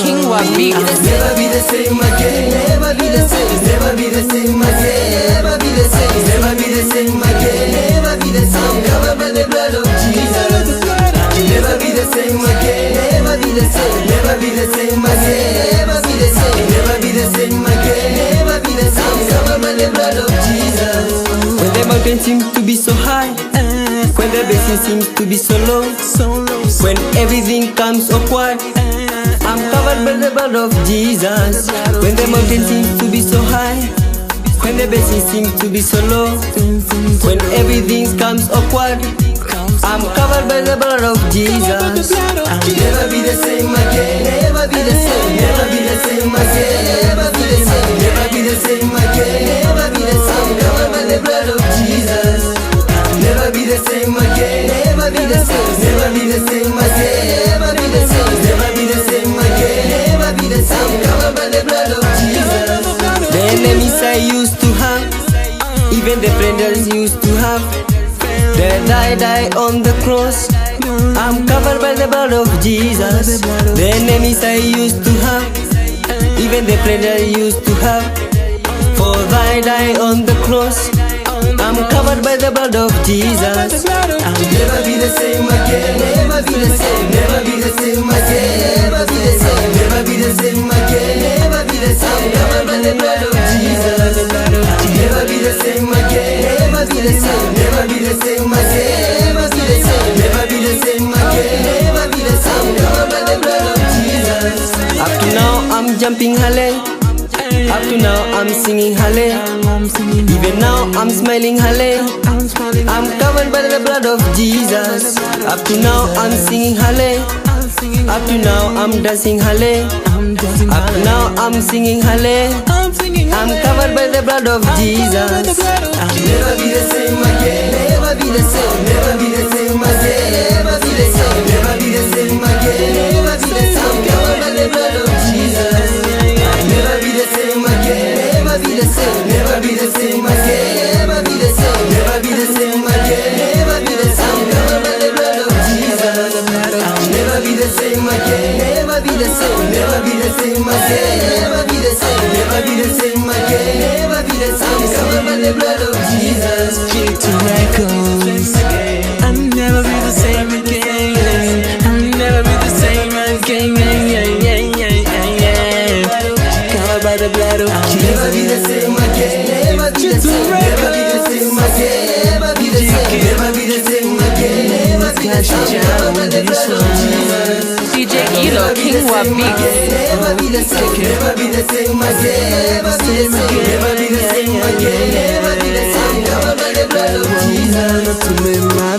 King Wabi. Never be the same again, never be the same, never be the same again, never be the same, never be the same again, never be the same. Covered by the blood of Jesus. Never be the same again, never be the same, never be the same again, never be the same, never be the same again, never be the same. Covered by the blood of Jesus. When the mountain seems to be so high, when the blessing seems to be so low, when everything comes awkward, I'm covered by the blood of Jesus. When the mountain seems to be so high, when the blessing seems to be so low, when everything comes awkward, I'm covered by the blood of Jesus. Never be the same again, never be the same, never be the same again, never be the same, never be the same again, never be the same. Covered by the blood of Jesus. Never be the same again, never be the same, never be the same again, never be the same, never be the same again, never be the same. Covered by the blood of Jesus. The enemies I used to have, even the friends used to have, they die on the cross. I'm covered by the blood of Jesus. The enemies I used to have, even the friends I used to have, for thy die on the cross. I'm covered by the blood of Jesus. Never be the same again, never be the same, never be the same again, never be the same, never be the same again, never be the same. Covered by the blood of Jesus. Never be the same again, never be the same, never be the same again, never be the same, never be the same again, never be the same. Covered by the blood of Jesus. Up to now I'm jumping hallelujah. Up to now I'm singing hallelujah. Even now I'm smiling hallelujah. I'm covered by the blood of Jesus. Up to now I'm singing hallelujah. Up to now I'm dancing hallelujah. Up to now I'm singing hallelujah. I'm covered by the blood of Jesus. Never be the same again, never be the same, never be the same again, never be the same, never be the same again, never be the same. Covered by the blood of Jesus. Never be the same again, never be the same, never be the same again, never be the same, never be the same again, never be the same. Covered by the blood of Jesus. Never be the same again, never be the same, never be the same again, never be the same, never be the same again, never be the same. Covered by the blood of Jesus. Kick to records. I'll never be the same again. I'll never be the same again. Covered by the blood of Jesus. Never be the same again, never be the same, never be the same again, never be the same, never be the same again, never be the same. Covered by the blood of Jesus. DJ Kilo, King Wabi. Never be the same, never be the same again, never be the same, never be the same again, never be the same. Covered by the blood of Jesus. To me, my